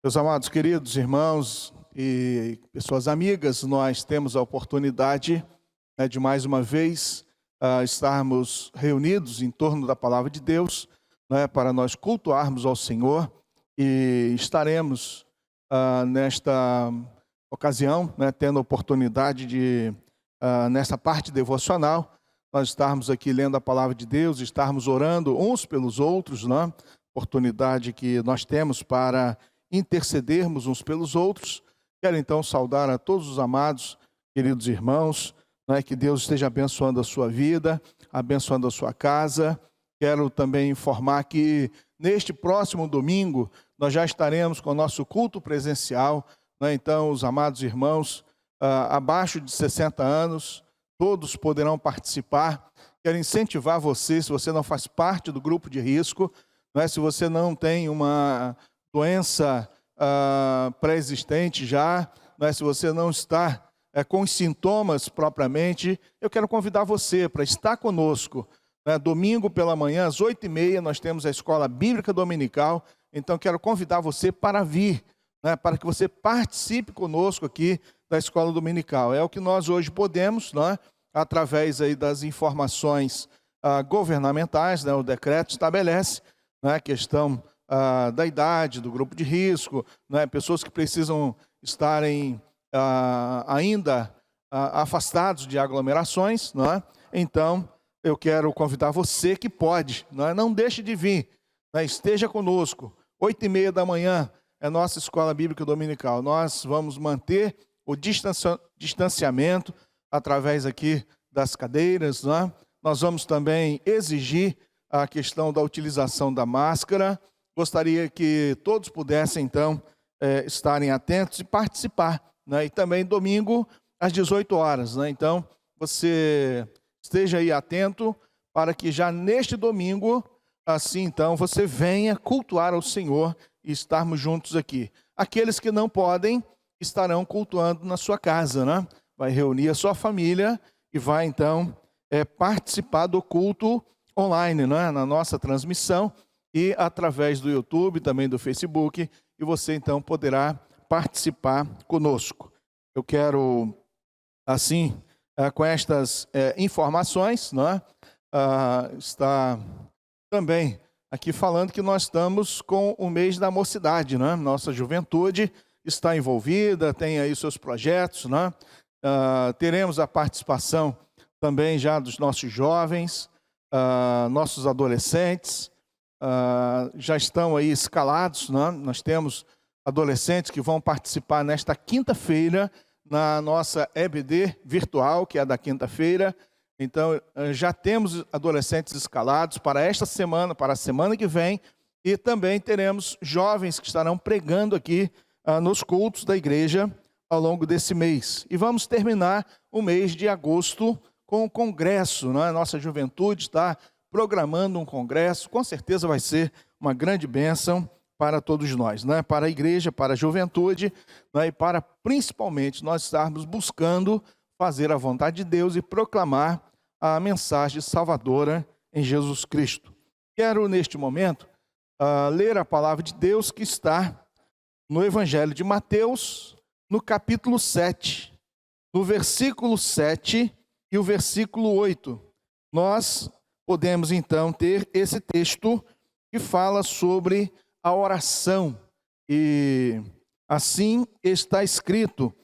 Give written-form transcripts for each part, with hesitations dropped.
Meus amados, queridos irmãos e pessoas amigas, nós temos a oportunidade, de mais uma vez estarmos reunidos em torno da palavra de Deus, para nós cultuarmos ao Senhor, e estaremos nesta ocasião, tendo a oportunidade de, nessa parte devocional, nós estarmos aqui lendo a palavra de Deus, estarmos orando uns pelos outros, oportunidade que nós temos para intercedermos uns pelos outros. Quero então saudar a todos os amados, queridos irmãos, que Deus esteja abençoando a sua vida, abençoando a sua casa. Quero também informar que neste próximo domingo nós já estaremos com o nosso culto presencial, então os amados irmãos abaixo de 60 anos, todos poderão participar. Quero incentivar você, se você não faz parte do grupo de risco, se você não tem uma doença pré-existente já, se você não está com os sintomas propriamente, eu quero convidar você para estar conosco. Domingo pela manhã, às 8h30, nós temos a Escola Bíblica Dominical, então quero convidar você para vir, para que você participe conosco aqui da Escola Dominical. É o que nós hoje podemos, através aí das informações governamentais, o decreto estabelece a questão da idade, do grupo de risco, pessoas que precisam estarem ainda afastados de aglomerações, Então, eu quero convidar você que pode, não deixe de vir, esteja conosco. 8h30 da manhã é nossa Escola Bíblica Dominical. Nós vamos manter o distanciamento através aqui das cadeiras, Nós vamos também exigir a questão da utilização da máscara. Gostaria que todos pudessem, então, estarem atentos e participar. E também domingo, às 18 horas. Então, você esteja aí atento para que já neste domingo, assim, então, você venha cultuar ao Senhor e estarmos juntos aqui. Aqueles que não podem, estarão cultuando na sua casa, Vai reunir a sua família e vai, então, participar do culto online, na nossa transmissão, e através do YouTube, também do Facebook, e você então poderá participar conosco. Eu quero, assim, com estas informações, está também aqui falando que nós estamos com o mês da mocidade, Nossa juventude está envolvida, tem aí seus projetos, teremos a participação também já dos nossos jovens, nossos adolescentes, já estão aí escalados, Nós temos adolescentes que vão participar nesta quinta-feira na nossa EBD virtual, que é da quinta-feira. Então, já temos adolescentes escalados para esta semana, para a semana que vem, e também teremos jovens que estarão pregando aqui nos cultos da igreja ao longo desse mês. E vamos terminar o mês de agosto com o congresso, Nossa juventude está programando um congresso, com certeza vai ser uma grande bênção para todos nós, Para a igreja, para a juventude, e para principalmente nós estarmos buscando fazer a vontade de Deus e proclamar a mensagem salvadora em Jesus Cristo. Quero neste momento ler a palavra de Deus que está no Evangelho de Mateus, no capítulo 7, no versículo 7 e o versículo 8. Nós podemos então ter esse texto que fala sobre a oração. E assim está escrito: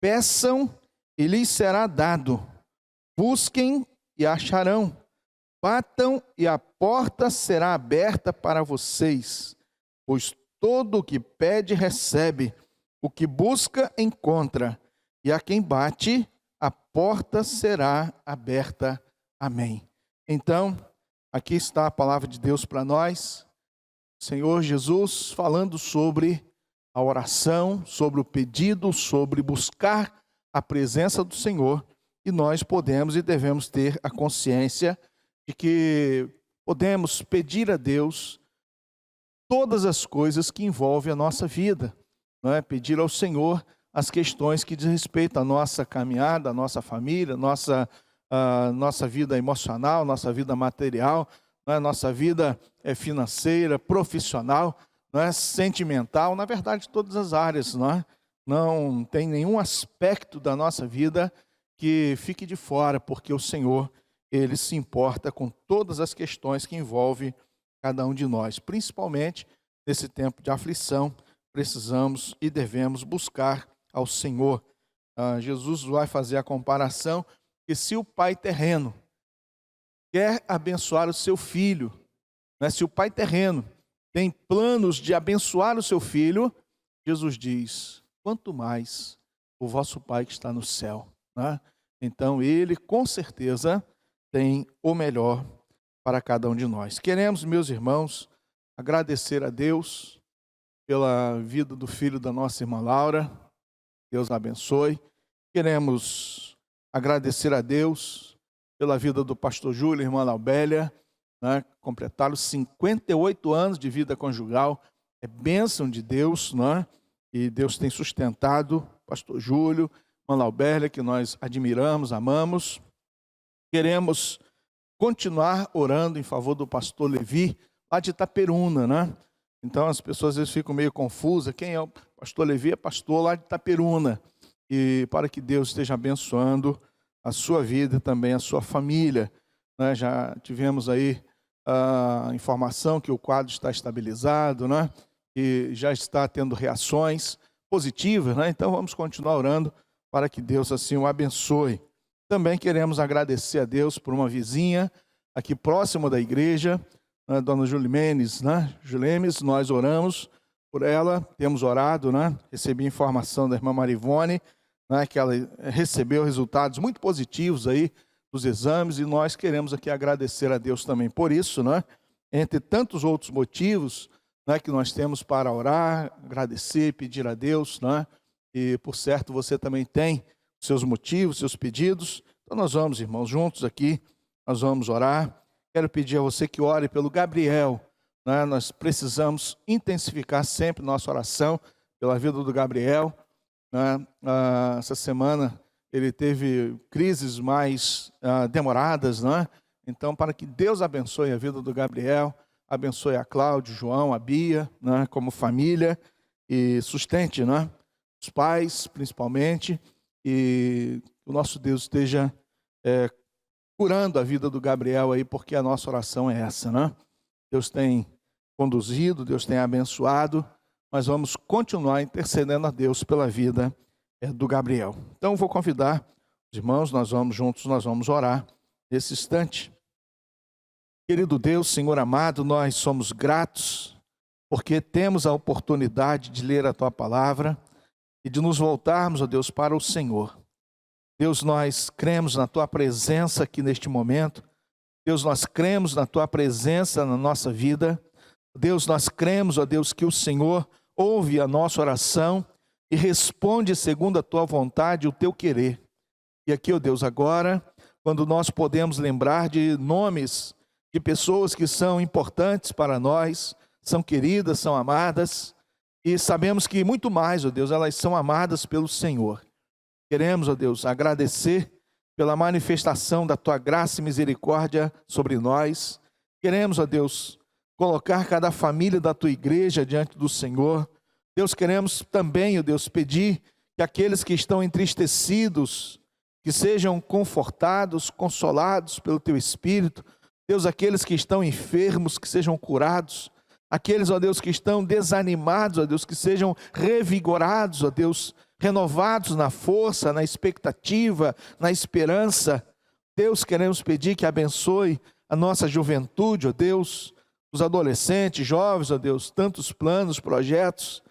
peçam e lhes será dado, busquem e acharão, batam e a porta será aberta para vocês. Pois todo o que pede recebe, o que busca encontra, e a quem bate a porta será aberta. Amém. Então, aqui está a palavra de Deus para nós. Senhor Jesus falando sobre a oração, sobre o pedido, sobre buscar a presença do Senhor. E nós podemos e devemos ter a consciência de que podemos pedir a Deus todas as coisas que envolvem a nossa vida. Pedir ao Senhor as questões que diz respeito à nossa caminhada, à nossa família, nossa vida emocional, nossa vida material, nossa vida financeira, profissional. não é, sentimental, na verdade, todas as áreas, não é? Não tem nenhum aspecto da nossa vida que fique de fora, porque o Senhor, Ele se importa com todas as questões que envolvem cada um de nós. Principalmente nesse tempo de aflição, precisamos e devemos buscar ao Senhor. Jesus vai fazer a comparação que se o pai terreno quer abençoar o seu filho, né, se o pai terreno tem planos de abençoar o seu filho, Jesus diz, quanto mais o vosso Pai que está no céu. Né? Então, Ele, com certeza, tem o melhor para cada um de nós. Queremos, meus irmãos, agradecer a Deus pela vida do filho da nossa irmã Laura. Deus a abençoe. Queremos agradecer a Deus pela vida do pastor Júlio e irmã Laubélia, né? Completaram 58 anos de vida conjugal. É bênção de Deus, né? E Deus tem sustentado o pastor Júlio, irmã Laubélia, que nós admiramos, amamos. Queremos continuar orando em favor do pastor Levi, lá de Itaperuna, né? Então as pessoas às vezes ficam meio confusas. Quem é o pastor Levi? É pastor lá de Itaperuna. E para que Deus esteja abençoando a sua vida e também a sua família. Né? Já tivemos aí a informação que o quadro está estabilizado, né? E já está tendo reações positivas, né? Então vamos continuar orando para que Deus assim o abençoe. Também queremos agradecer a Deus por uma vizinha aqui próximo da igreja, a dona Julimenes, né? Julemes, nós oramos por ela, temos orado, né? Recebi informação da irmã Marivone, né? Que ela recebeu resultados muito positivos aí dos exames, e nós queremos aqui agradecer a Deus também por isso, né? Entre tantos outros motivos, né, que nós temos para orar, agradecer, pedir a Deus, né? E por certo você também tem seus motivos, seus pedidos. Então nós vamos, irmãos, juntos aqui, nós vamos orar. Quero pedir a você que ore pelo Gabriel, né? Nós precisamos intensificar sempre nossa oração pela vida do Gabriel, né? Essa semana ele teve crises mais demoradas, né? Então, para que Deus abençoe a vida do Gabriel, abençoe a Cláudio, João, a Bia, né? Como família, e sustente, né? Os pais, principalmente, e o nosso Deus esteja curando a vida do Gabriel aí, porque a nossa oração é essa, né? Deus tem conduzido, Deus tem abençoado, mas vamos continuar intercedendo a Deus pela vida do Gabriel. Então vou convidar os irmãos, nós vamos juntos, nós vamos orar nesse instante. Querido Deus, Senhor amado, nós somos gratos porque temos a oportunidade de ler a Tua palavra e de nos voltarmos, ó Deus, para o Senhor. Deus, nós cremos na Tua presença aqui neste momento. Deus, nós cremos na Tua presença na nossa vida. Deus, nós cremos, ó Deus, que o Senhor ouve a nossa oração e responde segundo a Tua vontade e o Teu querer. E aqui, ó Deus, agora, quando nós podemos lembrar de nomes de pessoas que são importantes para nós, são queridas, são amadas, e sabemos que muito mais, ó Deus, elas são amadas pelo Senhor. Queremos, ó Deus, agradecer pela manifestação da Tua graça e misericórdia sobre nós. Queremos, ó Deus, colocar cada família da Tua igreja diante do Senhor. Deus, queremos também, ó Deus, pedir que aqueles que estão entristecidos, que sejam confortados, consolados pelo Teu Espírito. Deus, aqueles que estão enfermos, que sejam curados. Aqueles, ó Deus, que estão desanimados, ó Deus, que sejam revigorados, ó Deus, renovados na força, na expectativa, na esperança. Deus, queremos pedir que abençoe a nossa juventude, ó Deus, os adolescentes, jovens, ó Deus, tantos planos, projetos,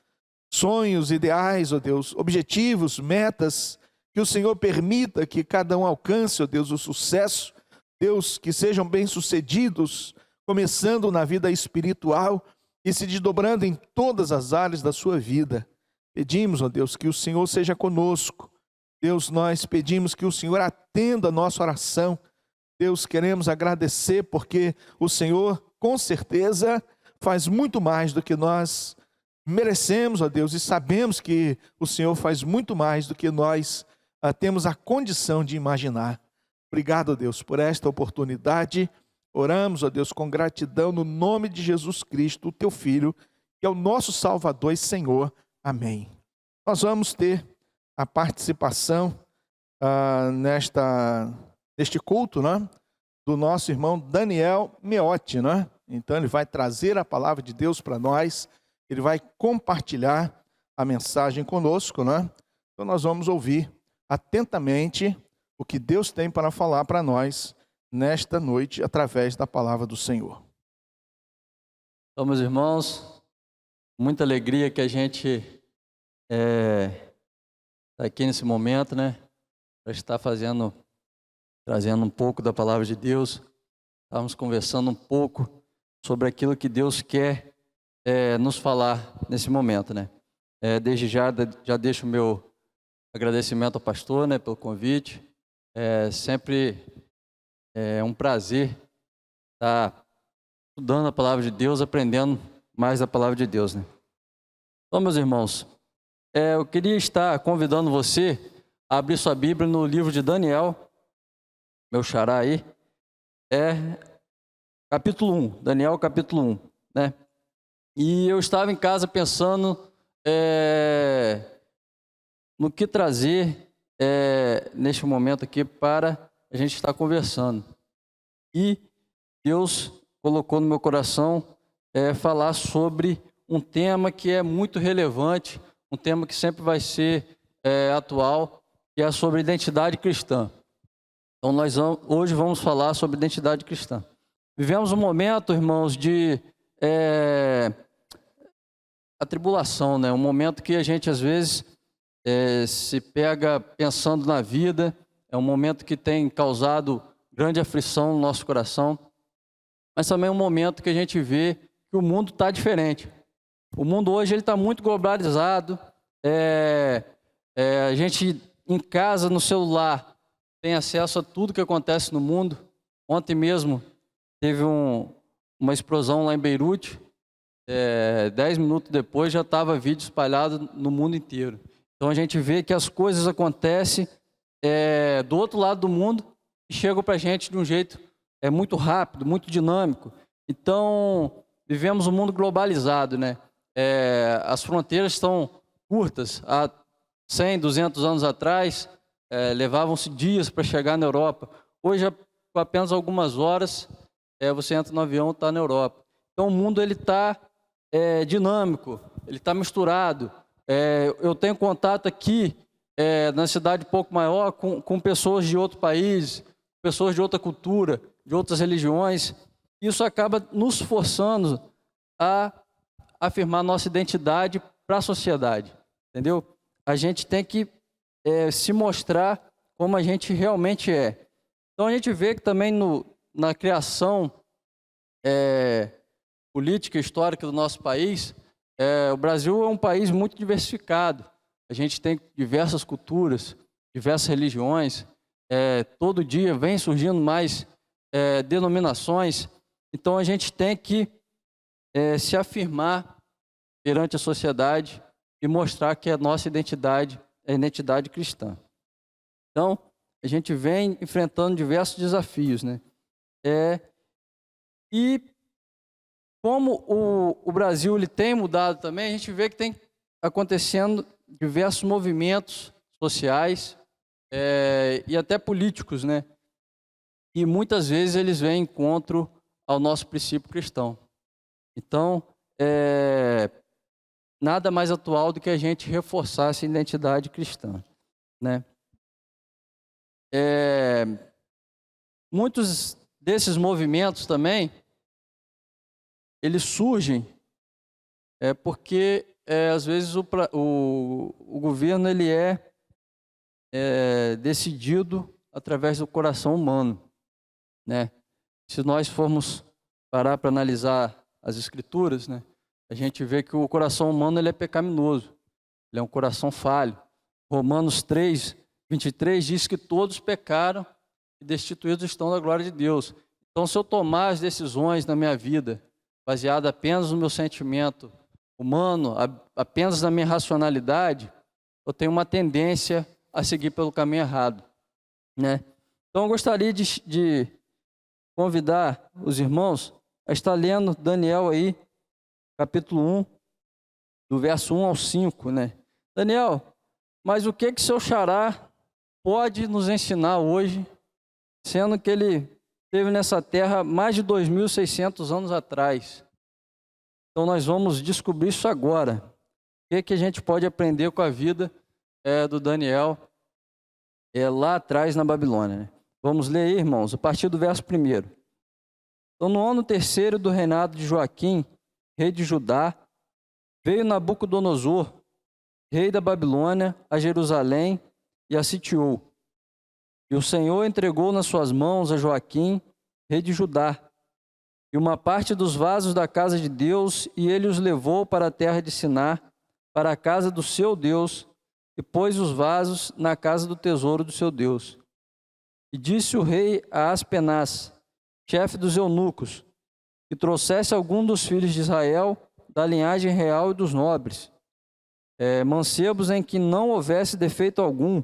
sonhos, ideais, ó Deus, objetivos, metas, que o Senhor permita que cada um alcance, ó Deus, o sucesso. Deus, que sejam bem-sucedidos, começando na vida espiritual e se desdobrando em todas as áreas da sua vida. Pedimos, ó Deus, que o Senhor seja conosco. Deus, nós pedimos que o Senhor atenda a nossa oração. Deus, queremos agradecer porque o Senhor, com certeza, faz muito mais do que nós merecemos, ó Deus, e sabemos que o Senhor faz muito mais do que nós temos a condição de imaginar. Obrigado, ó Deus, por esta oportunidade. Oramos, ó Deus, com gratidão no nome de Jesus Cristo, o Teu Filho, que é o nosso Salvador e Senhor. Amém. Nós vamos ter a participação neste culto, né, do nosso irmão Daniel Meotti, né? Então ele vai trazer a palavra de Deus para nós, ele vai compartilhar a mensagem conosco, né? Então nós vamos ouvir atentamente o que Deus tem para falar para nós nesta noite através da palavra do Senhor. Então, meus irmãos, muita alegria que a gente está aqui nesse momento, né? Para estar trazendo um pouco da palavra de Deus. Estávamos conversando um pouco sobre aquilo que Deus quer nos falar nesse momento, né? Desde já deixo o meu agradecimento ao pastor, né, pelo convite. Sempre é um prazer estar estudando a palavra de Deus, aprendendo mais da palavra de Deus, né? Então, meus irmãos, eu queria estar convidando você a abrir sua Bíblia no livro de Daniel, meu xará aí, capítulo 1, Daniel capítulo 1, né? E eu estava em casa pensando no que trazer neste momento aqui para a gente estar conversando. E Deus colocou no meu coração falar sobre um tema que é muito relevante, um tema que sempre vai ser atual, que é sobre identidade cristã. Então nós hoje vamos falar sobre identidade cristã. Vivemos um momento, irmãos, de atribulação, né? Um momento que a gente às vezes se pega pensando na vida, é um momento que tem causado grande aflição no nosso coração, mas também é um momento que a gente vê que o mundo está diferente. O mundo hoje está muito globalizado, a gente em casa, no celular, tem acesso a tudo que acontece no mundo. Ontem mesmo teve uma explosão lá em Beirute, 10 minutos depois já estava vídeo espalhado no mundo inteiro. Então a gente vê que as coisas acontecem do outro lado do mundo e chegam para a gente de um jeito muito rápido, muito dinâmico. Então vivemos um mundo globalizado, né? As fronteiras estão curtas. Há 100, 200 anos atrás, levavam-se dias para chegar na Europa. Hoje, com apenas algumas horas, você entra no avião e está na Europa. Então o mundo está dinâmico, ele está misturado. Eu tenho contato aqui na cidade um pouco maior com pessoas de outro país, pessoas de outra cultura, de outras religiões. Isso acaba nos forçando a afirmar nossa identidade para a sociedade, entendeu? A gente tem que se mostrar como a gente realmente é. Então a gente vê que também na criação política e histórica do nosso país, o Brasil é um país muito diversificado. A gente tem diversas culturas, diversas religiões. Todo dia vem surgindo mais denominações. Então a gente tem que se afirmar perante a sociedade e mostrar que a nossa identidade é a identidade cristã. Então a gente vem enfrentando diversos desafios, né? E como o Brasil ele tem mudado também, a gente vê que tem acontecendo diversos movimentos sociais e até políticos, né? E muitas vezes eles vêm contra ao nosso princípio cristão. Então, nada mais atual do que a gente reforçar essa identidade cristã, né? Muitos desses movimentos também, eles surgem porque às vezes o governo ele decidido através do coração humano, né? Se nós formos parar para analisar as escrituras, né, a gente vê que o coração humano ele é pecaminoso, ele é um coração falho. Romanos 3, 23 diz que todos pecaram e destituídos estão da glória de Deus. Então, se eu tomar as decisões na minha vida baseada apenas no meu sentimento humano, apenas na minha racionalidade, eu tenho uma tendência a seguir pelo caminho errado, né? Então eu gostaria de convidar os irmãos a estar lendo Daniel aí, capítulo 1, do verso 1 ao 5, né? Daniel, mas o que seu xará pode nos ensinar hoje, sendo que ele esteve nessa terra mais de 2.600 anos atrás? Então nós vamos descobrir isso agora. O que a gente pode aprender com a vida do Daniel lá atrás na Babilônia, né? Vamos ler aí, irmãos, a partir do verso 1. Então, no ano 3º do reinado de Joaquim, rei de Judá, veio Nabucodonosor, rei da Babilônia, a Jerusalém e a sitiou. E o Senhor entregou nas suas mãos a Joaquim, rei de Judá, e uma parte dos vasos da casa de Deus, e ele os levou para a terra de Siná, para a casa do seu Deus, e pôs os vasos na casa do tesouro do seu Deus. E disse o rei a Aspenaz, chefe dos eunucos, que trouxesse algum dos filhos de Israel, da linhagem real e dos nobres, mancebos em que não houvesse defeito algum,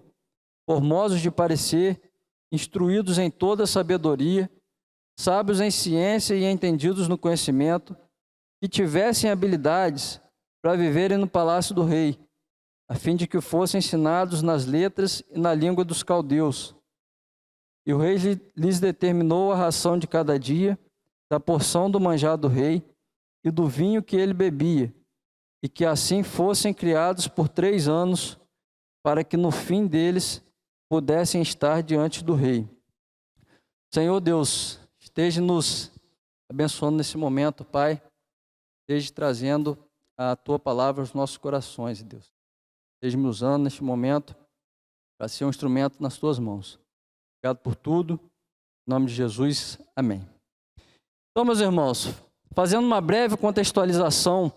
formosos de parecer, instruídos em toda a sabedoria, sábios em ciência e entendidos no conhecimento, que tivessem habilidades para viverem no palácio do rei, a fim de que fossem ensinados nas letras e na língua dos caldeus. E o rei lhes determinou a ração de cada dia, da porção do manjar do rei e do vinho que ele bebia, e que assim fossem criados por 3 anos, para que no fim deles pudessem estar diante do rei. Senhor Deus, esteja nos abençoando nesse momento, Pai, esteja trazendo a Tua palavra aos nossos corações, Deus. Esteja me usando neste momento para ser um instrumento nas Tuas mãos. Obrigado por tudo. Em nome de Jesus, amém. Então, meus irmãos, fazendo uma breve contextualização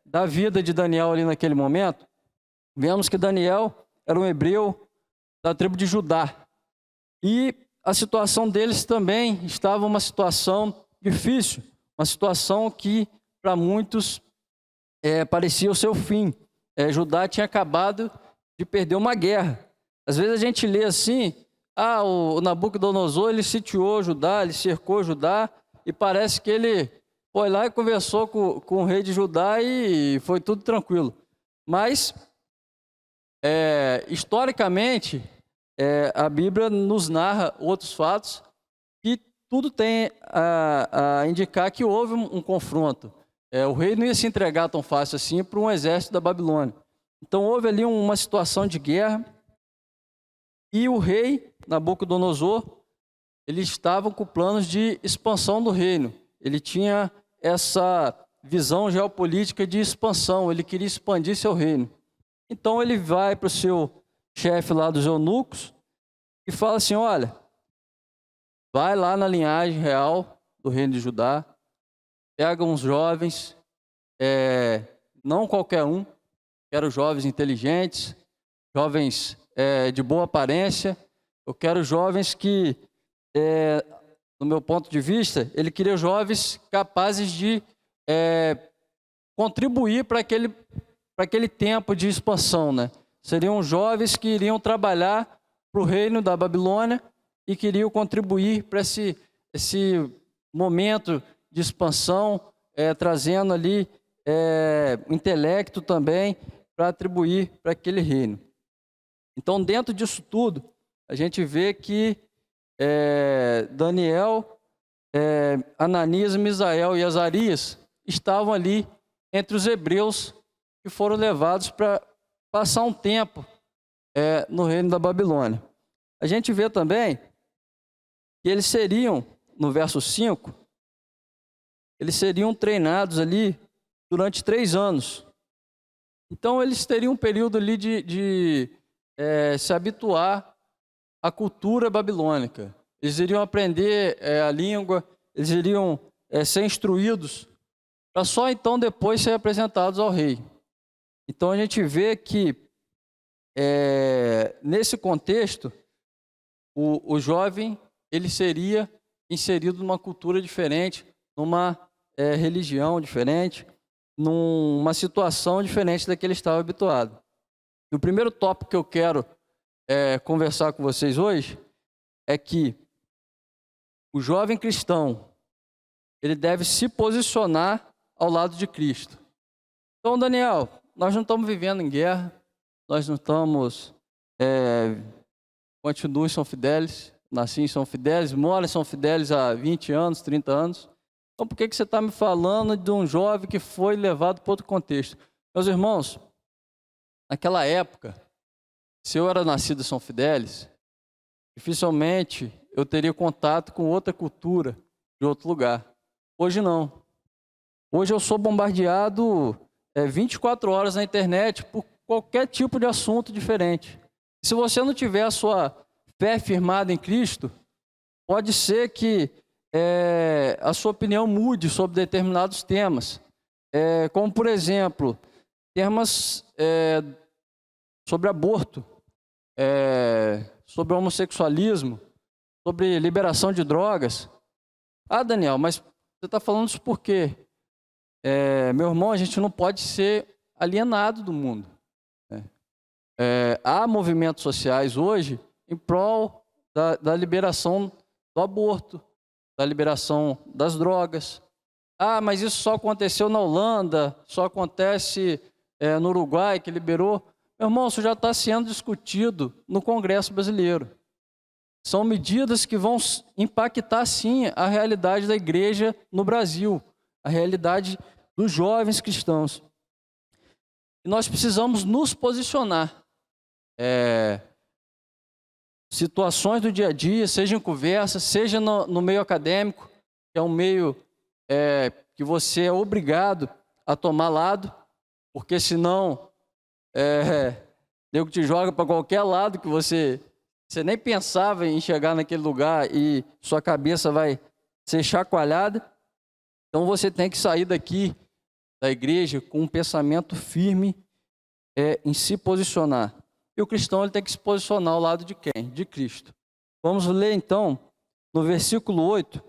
da vida de Daniel ali naquele momento, vemos que Daniel era um hebreu da tribo de Judá. E a situação deles também estava uma situação difícil, uma situação que para muitos parecia o seu fim. Judá tinha acabado de perder uma guerra. Às vezes a gente lê assim, o Nabucodonosor, ele sitiou Judá, ele cercou Judá, e parece que ele foi lá e conversou com o rei de Judá e foi tudo tranquilo. Mas, historicamente, a Bíblia nos narra outros fatos que tudo tem a indicar que houve um confronto. O rei não ia se entregar tão fácil assim para um exército da Babilônia. Então houve ali uma situação de guerra, e o rei Nabucodonosor, ele estava com planos de expansão do reino. Ele tinha essa visão geopolítica de expansão, ele queria expandir seu reino. Então ele vai para o seu chefe lá dos eunucos e fala assim: olha, vai lá na linhagem real do reino de Judá, pega uns jovens, não qualquer um, quero jovens inteligentes, jovens de boa aparência, eu quero jovens que, no meu ponto de vista, ele queria jovens capazes de contribuir para aquele tempo de expansão, né? Seriam jovens que iriam trabalhar para o reino da Babilônia e queriam contribuir para esse momento de expansão, trazendo ali intelecto também para atribuir para aquele reino. Então, dentro disso tudo, a gente vê que Daniel, Ananias, Misael e Azarias estavam ali entre os hebreus que foram levados para passar um tempo no reino da Babilônia. A gente vê também que eles seriam, no verso 5, eles seriam treinados ali durante 3 anos. Então, eles teriam um período ali de se habituar à cultura babilônica. Eles iriam aprender a língua, eles iriam ser instruídos, para só então depois ser apresentados ao rei. Então a gente vê que, nesse contexto, o jovem ele seria inserido numa cultura diferente, numa religião diferente, numa situação diferente da que ele estava habituado. E o primeiro tópico que eu quero conversar com vocês hoje é que o jovem cristão ele deve se posicionar ao lado de Cristo. Então, Daniel, nós não estamos vivendo em guerra, nós não estamos, continuo em São Fidélis, nasci em São Fidélis, moro em São Fidélis há 20 anos, 30 anos. Então, por que você está me falando de um jovem que foi levado para outro contexto? Meus irmãos, naquela época, se eu era nascido em São Fidélis, dificilmente eu teria contato com outra cultura de outro lugar. Hoje não. Hoje eu sou bombardeado 24 horas na internet por qualquer tipo de assunto diferente. Se você não tiver a sua fé firmada em Cristo, pode ser que a sua opinião mude sobre determinados temas. Como, por exemplo, temas sobre aborto, sobre homossexualismo, sobre liberação de drogas. Ah, Daniel, mas você está falando isso por quê? Meu irmão, a gente não pode ser alienado do mundo. Há movimentos sociais hoje em prol da liberação do aborto, da liberação das drogas. Ah, mas isso só aconteceu na Holanda, só acontece no Uruguai, que liberou. Meu irmão, isso já está sendo discutido no Congresso brasileiro. São medidas que vão impactar, sim, a realidade da igreja no Brasil, a realidade dos jovens cristãos. E nós precisamos nos posicionar. Situações do dia a dia, seja em conversa, seja no meio acadêmico, que é um meio que você é obrigado a tomar lado, porque senão nego te joga para qualquer lado que você nem pensava em chegar naquele lugar e sua cabeça vai ser chacoalhada. Então você tem que sair daqui da igreja com um pensamento firme em se posicionar. E o cristão ele tem que se posicionar ao lado de quem? De Cristo. Vamos ler então, no versículo 8,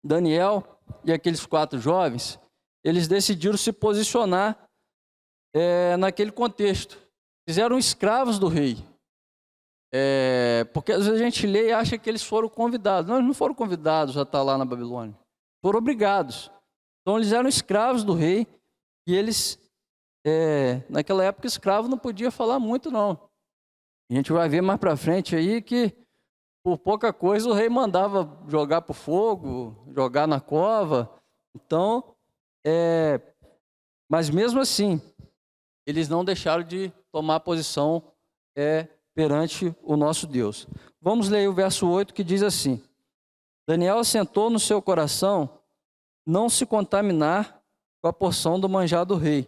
Daniel e aqueles 4 jovens, eles decidiram se posicionar naquele contexto. Eles eram escravos do rei. Porque às vezes a gente lê e acha que eles foram convidados. Não, eles não foram convidados a estar lá na Babilônia. Foram obrigados. Então eles eram escravos do rei e eles, naquela época, escravo não podia falar muito, não. A gente vai ver mais para frente aí que por pouca coisa o rei mandava jogar para o fogo, jogar na cova. Então, mas mesmo assim, eles não deixaram de tomar posição perante o nosso Deus. Vamos ler o verso 8 que diz assim: Daniel assentou no seu coração não se contaminar com a porção do manjar do rei,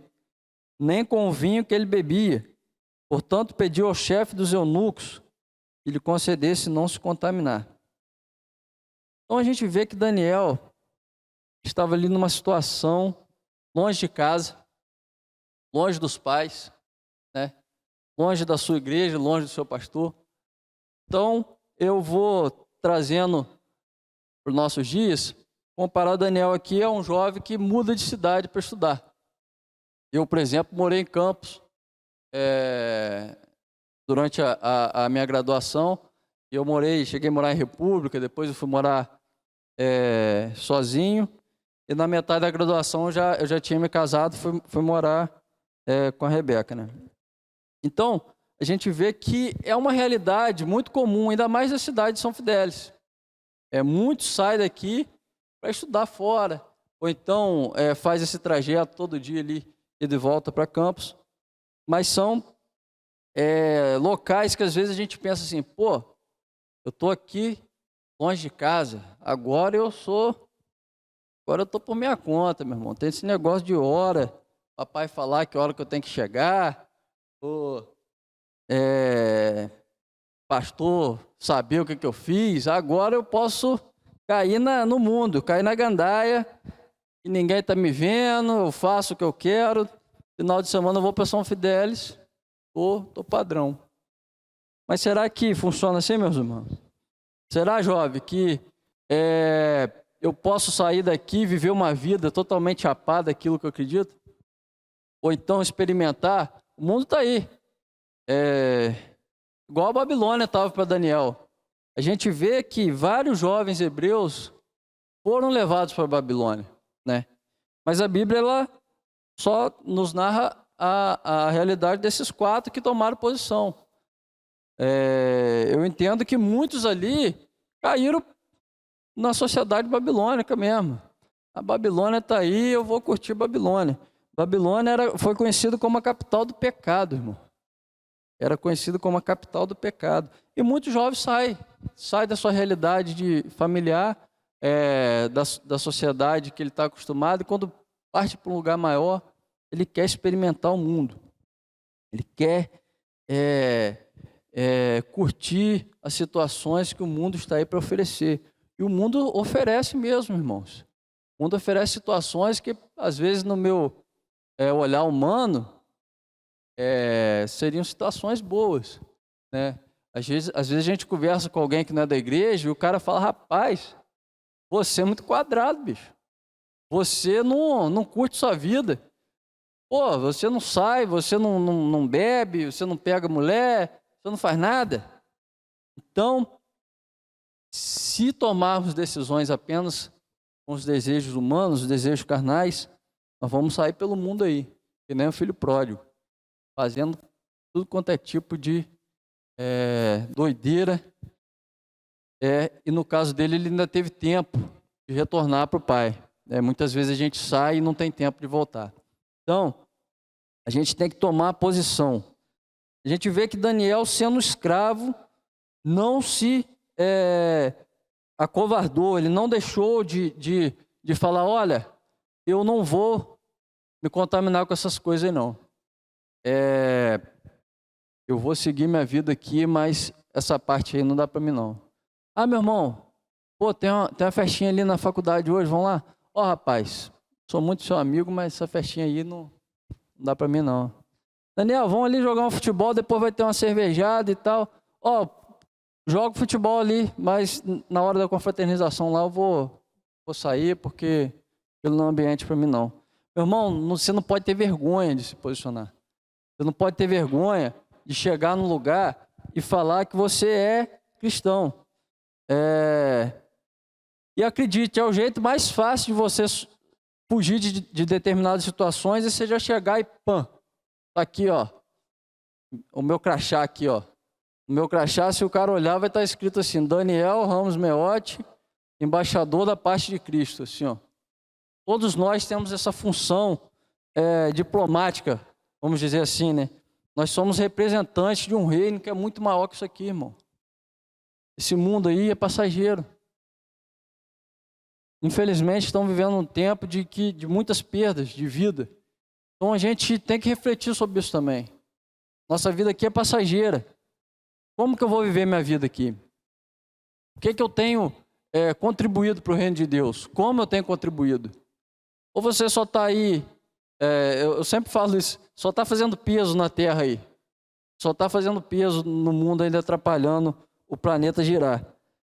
nem com o vinho que ele bebia. Portanto, pediu ao chefe dos eunucos que lhe concedesse não se contaminar. Então a gente vê que Daniel estava ali numa situação longe de casa, longe dos pais, longe da sua igreja, longe do seu pastor. Então, eu vou trazendo para os nossos dias, comparar Daniel aqui a um jovem que muda de cidade para estudar. Eu, por exemplo, morei em Campos durante a minha graduação. Eu cheguei a morar em República, depois eu fui morar sozinho. E na metade da graduação eu já tinha me casado, fui morar com a Rebeca, né? Então, a gente vê que é uma realidade muito comum, ainda mais na cidade de São Fidélis. Muitos saem daqui para estudar fora, ou então faz esse trajeto todo dia ali e de volta para Campos. Mas são locais que às vezes a gente pensa assim, pô, eu estou aqui longe de casa, agora eu estou por minha conta, meu irmão. Tem esse negócio de hora, papai falar que hora que eu tenho que chegar, pastor saber o que eu fiz, agora eu posso cair no mundo, cair na gandaia, e ninguém está me vendo, eu faço o que eu quero, final de semana eu vou para São Fidélis, tô padrão. Mas será que funciona assim, meus irmãos? Será, jovem, que eu posso sair daqui e viver uma vida totalmente chapada daquilo que eu acredito? Ou então experimentar? O mundo está aí. Igual a Babilônia estava para Daniel. A gente vê que vários jovens hebreus foram levados para a Babilônia, né? Mas a Bíblia ela só nos narra a realidade desses 4 que tomaram posição. Eu entendo que muitos ali caíram na sociedade babilônica mesmo. A Babilônia está aí, eu vou curtir Babilônia. Babilônia foi conhecido como a capital do pecado, irmão. Era conhecido como a capital do pecado. E muitos jovens saem da sua realidade de familiar, da sociedade que ele está acostumado, e quando parte para um lugar maior, ele quer experimentar o mundo. Ele quer curtir as situações que o mundo está aí para oferecer. E o mundo oferece mesmo, irmãos. O mundo oferece situações que, às vezes, no meu olhar humano, seriam situações boas, né? Às vezes a gente conversa com alguém que não é da igreja e o cara fala: rapaz, você é muito quadrado, bicho. Você não curte sua vida. Pô, você não sai, você não bebe, você não pega mulher, você não faz nada. Então, se tomarmos decisões apenas com os desejos humanos, os desejos carnais, nós vamos sair pelo mundo aí, que nem o filho pródigo, fazendo tudo quanto é tipo de doideira. E no caso dele, ele ainda teve tempo de retornar para o pai. Muitas vezes a gente sai e não tem tempo de voltar. Então, a gente tem que tomar posição. A gente vê que Daniel, sendo escravo, não se acovardou, ele não deixou de falar: olha, eu não vou me contaminar com essas coisas aí não. Eu vou seguir minha vida aqui, mas essa parte aí não dá para mim não. Ah, meu irmão, pô, tem uma festinha ali na faculdade hoje, vamos lá? Ó, rapaz, sou muito seu amigo, mas essa festinha aí não dá para mim não. Daniel, vamos ali jogar um futebol, depois vai ter uma cervejada e tal. Ó, jogo futebol ali, mas na hora da confraternização lá eu vou sair, porque aquilo não é ambiente para mim não. Meu irmão, você não pode ter vergonha de se posicionar. Você não pode ter vergonha de chegar num lugar e falar que você é cristão. E acredite, é o jeito mais fácil de você fugir de determinadas situações, e você já chegar e pã, tá aqui, ó, o meu crachá aqui, ó. O meu crachá, se o cara olhar, vai estar escrito assim: Daniel Ramos Meotti, embaixador da parte de Cristo, assim, ó. Todos nós temos essa função diplomática, vamos dizer assim, né? Nós somos representantes de um reino que é muito maior que isso aqui, irmão. Esse mundo aí é passageiro. Infelizmente, estamos vivendo um tempo de muitas perdas de vida. Então, a gente tem que refletir sobre isso também. Nossa vida aqui é passageira. Como que eu vou viver minha vida aqui? O que eu tenho contribuído para o reino de Deus? Como eu tenho contribuído? Ou você só está aí, eu sempre falo isso, só está fazendo peso na terra aí. Só está fazendo peso no mundo, ainda atrapalhando o planeta girar.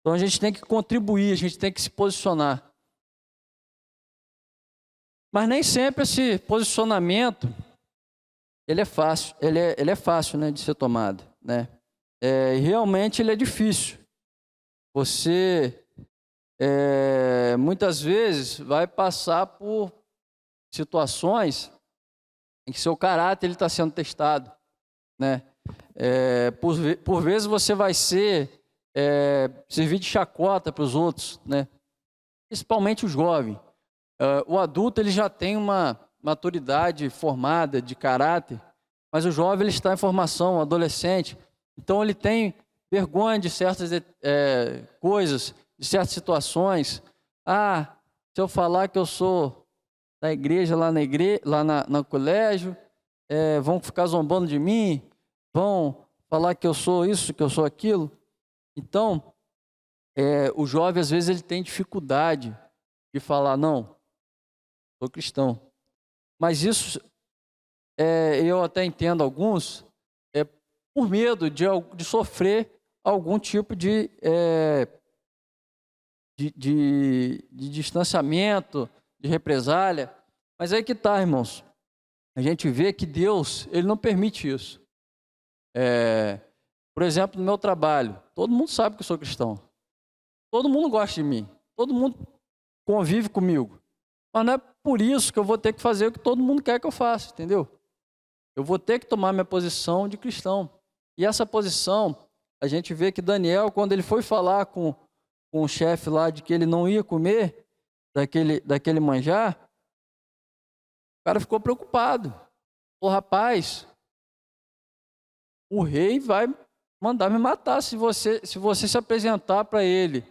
Então a gente tem que contribuir, a gente tem que se posicionar. Mas nem sempre esse posicionamento ele é fácil, ele é fácil, né, de ser tomado, né? Realmente ele é difícil. Você muitas vezes vai passar por situações em que seu caráter está sendo testado, né? Por vezes você vai servir de chacota para os outros, né? Principalmente o jovem. O adulto ele já tem uma maturidade formada de caráter, mas o jovem ele está em formação, o adolescente, então ele tem vergonha de certas coisas, de certas situações. Ah, se eu falar que eu sou da igreja lá no colégio, vão ficar zombando de mim, vão falar que eu sou isso, que eu sou aquilo. Então, o jovem às vezes ele tem dificuldade de falar: não, sou cristão. Mas isso, eu até entendo alguns, por medo de sofrer algum tipo de distanciamento, de represália. Mas aí que está, irmãos. A gente vê que Deus, ele não permite isso. Por exemplo, no meu trabalho, todo mundo sabe que eu sou cristão. Todo mundo gosta de mim. Todo mundo convive comigo. Mas não é por isso que eu vou ter que fazer o que todo mundo quer que eu faça, entendeu? Eu vou ter que tomar minha posição de cristão. E essa posição, a gente vê que Daniel, quando ele foi falar com o chefe lá de que ele não ia comer daquele manjar, o cara ficou preocupado. Falou, rapaz, o rei vai mandar me matar se você se apresentar para ele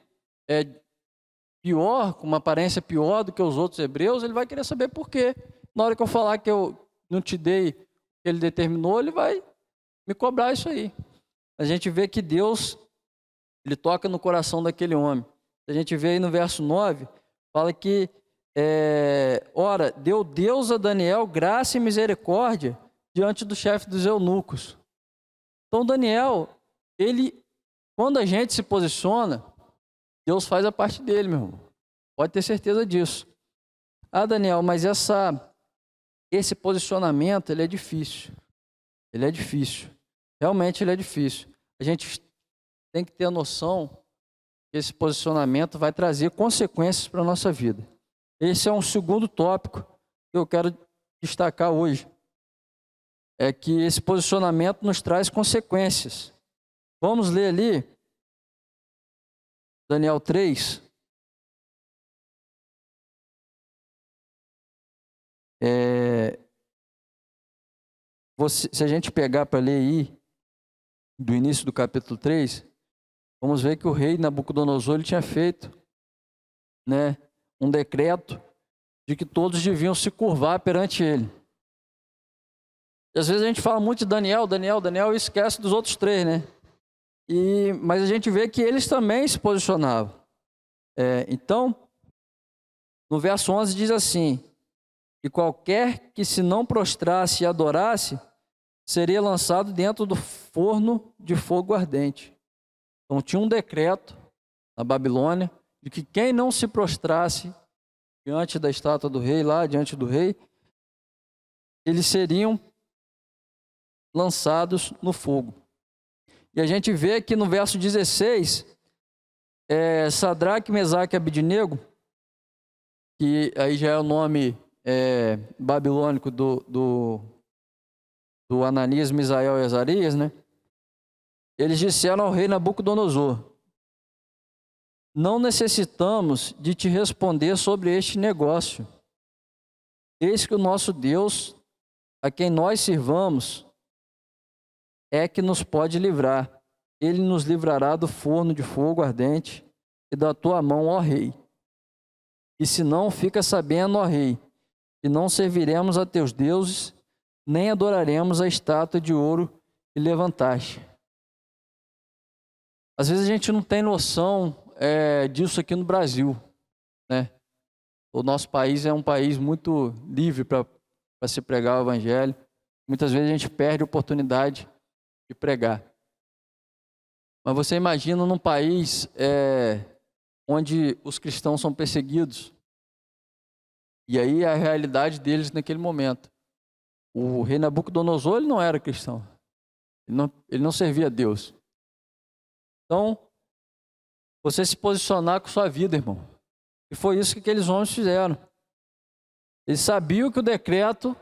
pior, com uma aparência pior do que os outros hebreus, ele vai querer saber por quê. Na hora que eu falar que eu não te dei o que ele determinou, ele vai me cobrar isso aí. A gente vê que Deus, ele toca no coração daquele homem. A gente vê aí no verso 9, fala que, ora, deu Deus a Daniel graça e misericórdia diante do chefe dos eunucos. Então, Daniel, quando a gente se posiciona, Deus faz a parte dele, meu irmão. Pode ter certeza disso. Ah, Daniel, mas esse posicionamento, ele é difícil. Ele é difícil. Realmente ele é difícil. A gente tem que ter a noção que esse posicionamento vai trazer consequências para a nossa vida. Esse é um segundo tópico que eu quero destacar hoje. É que esse posicionamento nos traz consequências. Vamos ler ali Daniel 3. Se a gente pegar para ler aí, do início do capítulo 3, vamos ver que o rei Nabucodonosor ele tinha feito, um decreto de que todos deviam se curvar perante ele. E às vezes a gente fala muito de Daniel e esquece dos outros três, né? Mas a gente vê que eles também se posicionavam. Então, no verso 11 diz assim, e qualquer que se não prostrasse e adorasse, seria lançado dentro do forno de fogo ardente. Então tinha um decreto na Babilônia de que quem não se prostrasse diante da estátua do rei, lá diante do rei, eles seriam lançados no fogo. E a gente vê que no verso 16, Sadraque, Mesaque e Abidnego, que aí já é o nome babilônico do Ananias, Misael e Azarias, né? Eles disseram ao rei Nabucodonosor, não necessitamos de te responder sobre este negócio. Eis que o nosso Deus, a quem nós sirvamos, é que nos pode livrar. Ele nos livrará do forno de fogo ardente e da tua mão, ó rei. E se não, fica sabendo, ó rei, que não serviremos a teus deuses, nem adoraremos a estátua de ouro que levantaste. Às vezes a gente não tem noção disso aqui no Brasil, né? O nosso país é um país muito livre para se pregar o evangelho. Muitas vezes a gente perde a oportunidade de pregar. Mas você imagina num país onde os cristãos são perseguidos. E aí a realidade deles naquele momento. O rei Nabucodonosor ele não era cristão. Ele não servia a Deus. Então, você se posicionar com sua vida, irmão. E foi isso que aqueles homens fizeram. Eles sabiam que o decreto,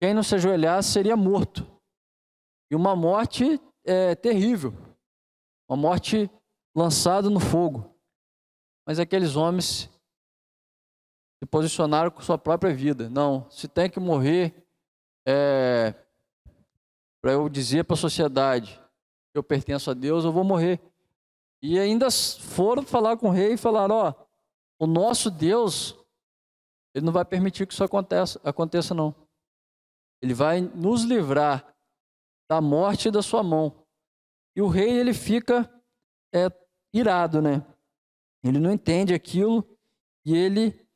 quem não se ajoelhasse seria morto. E uma morte terrível. Uma morte lançada no fogo. Mas aqueles homens se posicionaram com sua própria vida. Não, se tem que morrer para eu dizer para a sociedade que eu pertenço a Deus, eu vou morrer. E ainda foram falar com o rei e falaram, o nosso Deus, ele não vai permitir que isso aconteça não. Ele vai nos livrar da morte da sua mão. E o rei, ele fica irado, né? Ele não entende aquilo e ele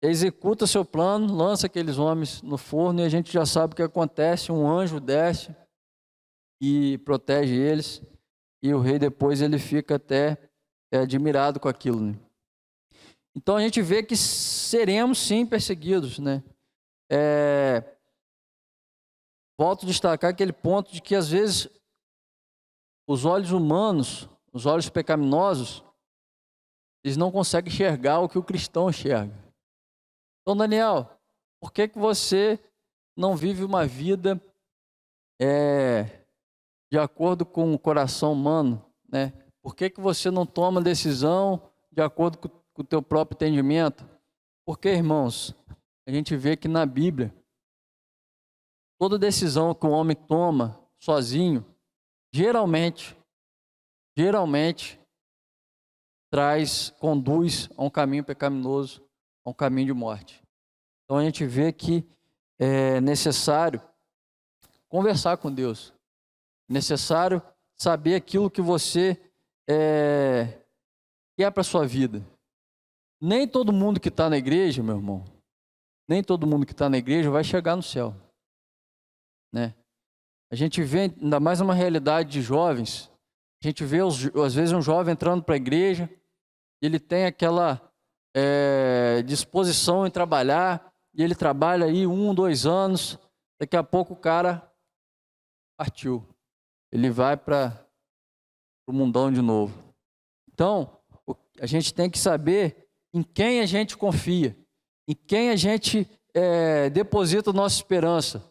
executa seu plano, lança aqueles homens no forno e a gente já sabe o que acontece, um anjo desce e protege eles e o rei depois ele fica até admirado com aquilo, né? Então a gente vê que seremos sim perseguidos, né? Volto a destacar aquele ponto de que às vezes os olhos humanos, os olhos pecaminosos, eles não conseguem enxergar o que o cristão enxerga. Então, Daniel, por que que você não vive uma vida de acordo com o coração humano, né? Por que que você não toma decisão de acordo com o teu próprio entendimento? Porque, irmãos, a gente vê que na Bíblia, toda decisão que o homem toma sozinho, geralmente conduz a um caminho pecaminoso, a um caminho de morte. Então a gente vê que é necessário conversar com Deus, necessário saber aquilo que você quer para a sua vida. Nem todo mundo que está na igreja, meu irmão, nem todo mundo que está na igreja vai chegar no céu, né? A gente vê, ainda mais uma realidade de jovens, a gente vê às vezes um jovem entrando para a igreja, ele tem aquela disposição em trabalhar, e ele trabalha aí 1, 2 anos, daqui a pouco o cara partiu. Ele vai para o mundão de novo. Então, a gente tem que saber em quem a gente confia, em quem a gente deposita nossa esperança.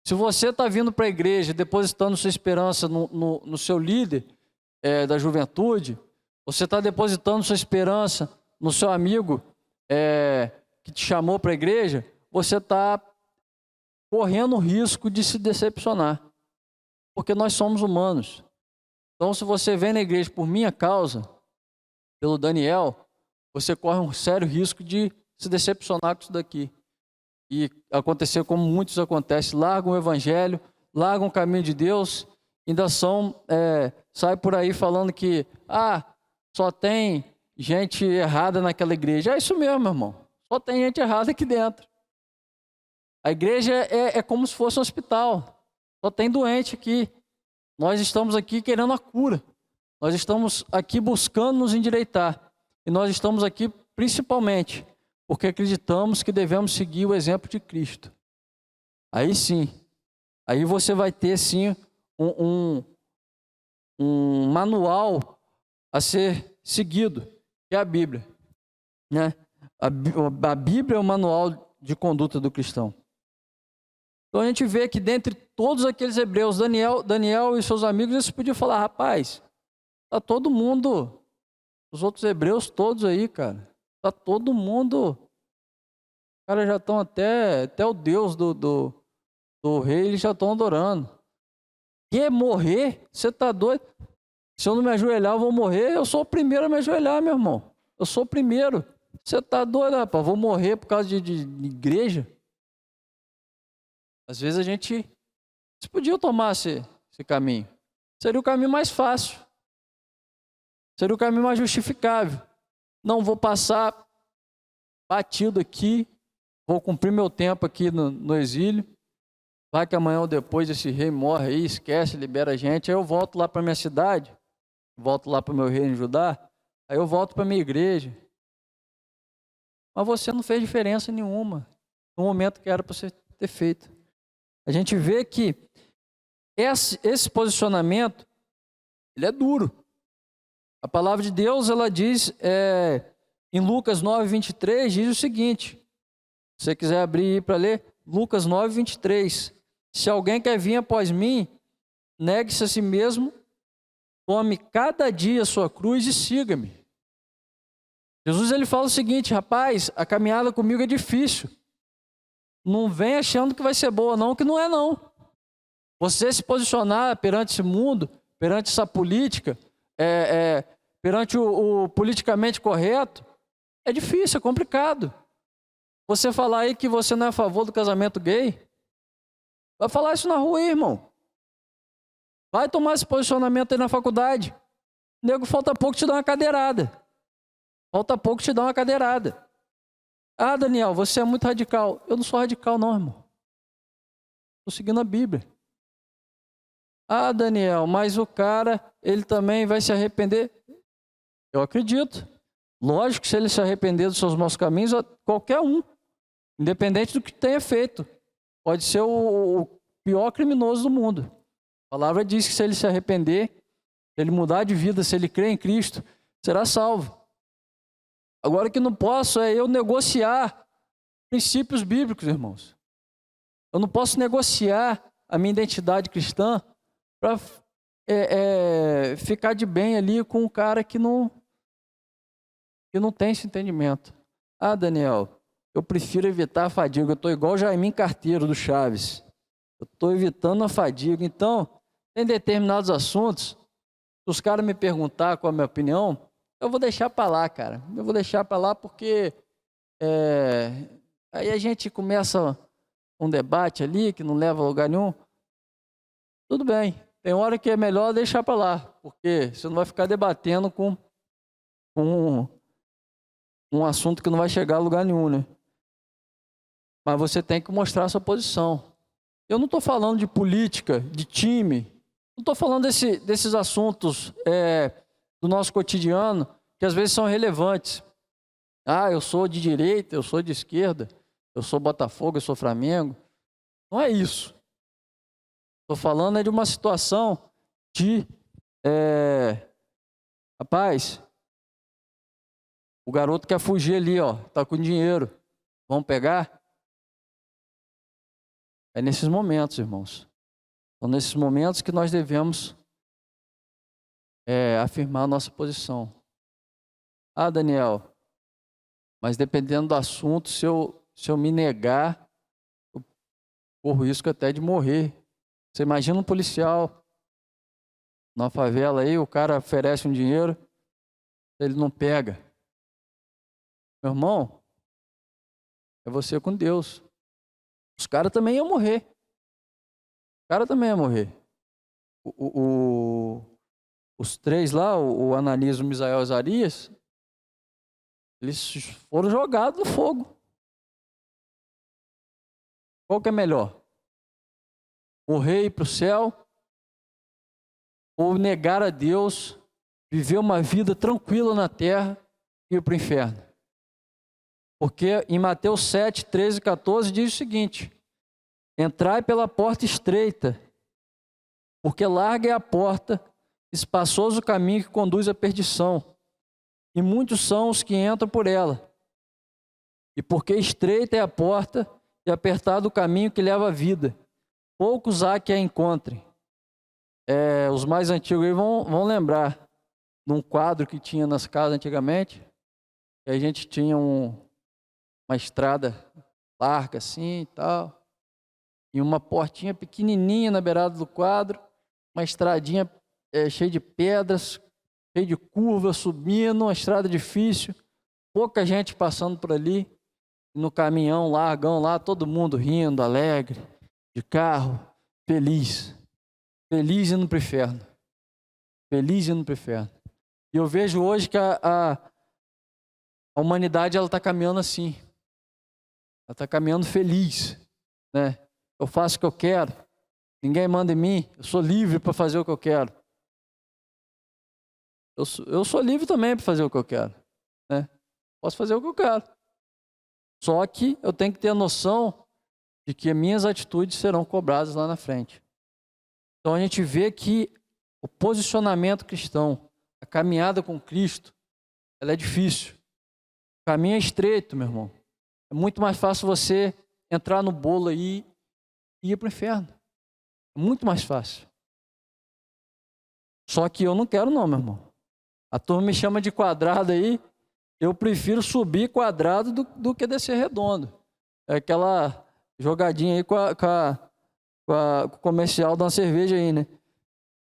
Se você está vindo para a igreja depositando sua esperança no seu líder da juventude, você está depositando sua esperança no seu amigo que te chamou para a igreja, você está correndo o risco de se decepcionar, porque nós somos humanos. Então, se você vem na igreja por minha causa, pelo Daniel, você corre um sério risco de se decepcionar com isso daqui. E acontecer como muitos acontecem, largam o evangelho, largam o caminho de Deus, ainda sai por aí falando que só tem gente errada naquela igreja. É isso mesmo, meu irmão. Só tem gente errada aqui dentro. A igreja é como se fosse um hospital. Só tem doente aqui. Nós estamos aqui querendo a cura. Nós estamos aqui buscando nos endireitar. E nós estamos aqui principalmente porque acreditamos que devemos seguir o exemplo de Cristo. Aí sim, aí você vai ter sim um manual a ser seguido, que é a Bíblia, né? A Bíblia é o manual de conduta do cristão. Então a gente vê que dentre todos aqueles hebreus, Daniel e seus amigos, eles podiam falar: rapaz, tá todo mundo, os outros hebreus todos aí, cara, tá todo mundo, os caras já estão até o Deus do rei, eles já estão adorando. Quer morrer? Você tá doido? Se eu não me ajoelhar, eu vou morrer. Eu sou o primeiro a me ajoelhar, meu irmão. Eu sou o primeiro. Você tá doido, rapaz? Vou morrer por causa de igreja? Às vezes eles podiam tomar esse caminho. Seria o caminho mais fácil. Seria o caminho mais justificável. Não vou passar batido aqui, vou cumprir meu tempo aqui no exílio. Vai que amanhã ou depois esse rei morre aí, esquece, libera a gente. Aí eu volto lá para minha cidade, volto lá para o meu reino de Judá, aí eu volto para a minha igreja. Mas você não fez diferença nenhuma no momento que era para você ter feito. A gente vê que esse posicionamento, ele é duro. A palavra de Deus, ela diz, em Lucas 9, 23, diz o seguinte, se você quiser abrir para ler, Lucas 9, 23. Se alguém quer vir após mim, negue-se a si mesmo, tome cada dia a sua cruz e siga-me. Jesus, ele fala o seguinte: rapaz, a caminhada comigo é difícil. Não vem achando que vai ser boa não, que não é não. Você se posicionar perante esse mundo, perante essa política, perante o politicamente correto, é difícil, é complicado. Você falar aí que você não é a favor do casamento gay, vai falar isso na rua aí, irmão. Vai tomar esse posicionamento aí na faculdade. Nego, falta pouco te dar uma cadeirada. Falta pouco te dar uma cadeirada. Ah, Daniel, você é muito radical. Eu não sou radical não, irmão. Estou seguindo a Bíblia. Ah, Daniel, mas o cara, ele também vai se arrepender. Eu acredito. Lógico que se ele se arrepender dos seus maus caminhos, qualquer um, independente do que tenha feito, pode ser o pior criminoso do mundo. A palavra diz que se ele se arrepender, se ele mudar de vida, se ele crer em Cristo, será salvo. Agora o que não posso é eu negociar princípios bíblicos, irmãos. Eu não posso negociar a minha identidade cristã para ficar de bem ali com um cara que não tem esse entendimento. Ah, Daniel, eu prefiro evitar a fadiga. Eu estou igual o Jaiminho Carteiro do Chaves. Eu estou evitando a fadiga. Então, tem determinados assuntos, se os caras me perguntar qual é a minha opinião, eu vou deixar para lá, cara. Eu vou deixar para lá porque aí a gente começa um debate ali que não leva a lugar nenhum. Tudo bem. Tem hora que é melhor deixar para lá, porque você não vai ficar debatendo com um assunto que não vai chegar a lugar nenhum, né? Mas você tem que mostrar a sua posição. Eu não estou falando de política, de time, não estou falando desses assuntos do nosso cotidiano, que às vezes são relevantes. Ah, eu sou de direita, eu sou de esquerda, eu sou Botafogo, eu sou Flamengo. Não é isso. Estou falando de uma situação de... rapaz, o garoto quer fugir ali, ó, tá com dinheiro. Vamos pegar? É nesses momentos, irmãos. São nesses momentos que nós devemos afirmar a nossa posição. Ah, Daniel, mas dependendo do assunto, se eu me negar, eu corro risco até de morrer. Você imagina um policial na favela aí, o cara oferece um dinheiro, ele não pega. Meu irmão, é você com Deus. Os caras também iam morrer. O cara também ia morrer. Os três lá, o Ananias, o Misael e o Azarias, eles foram jogados no fogo. Qual que é melhor? Morrer e ir para o céu? Ou negar a Deus, viver uma vida tranquila na terra e ir para o inferno? Porque em Mateus 7, 13 e 14 diz o seguinte: entrai pela porta estreita, porque larga é a porta, espaçoso o caminho que conduz à perdição, e muitos são os que entram por ela. E porque estreita é a porta e apertado o caminho que leva à vida, poucos há que a encontrem. Os mais antigos aí vão lembrar de um quadro que tinha nas casas antigamente, que a gente tinha uma estrada larga assim e tal, e uma portinha pequenininha na beirada do quadro, uma estradinha cheia de pedras, cheia de curvas, subindo, uma estrada difícil, pouca gente passando por ali, e no caminhão largão lá, todo mundo rindo, alegre, de carro, feliz indo para o inferno, feliz indo para o inferno. E eu vejo hoje que a humanidade ela está caminhando assim. Ela está caminhando feliz, né? Eu faço o que eu quero, ninguém manda em mim, eu sou livre para fazer o que eu quero. Eu sou livre também para fazer o que eu quero, né? Posso fazer o que eu quero. Só que eu tenho que ter a noção de que minhas atitudes serão cobradas lá na frente. Então a gente vê que o posicionamento cristão, a caminhada com Cristo, ela é difícil. O caminho é estreito, meu irmão. É muito mais fácil você entrar no bolo aí e ir para o inferno. É muito mais fácil. Só que eu não quero não, meu irmão. A turma me chama de quadrado aí, eu prefiro subir quadrado do que descer redondo. É aquela jogadinha aí com o comercial da cerveja aí, né?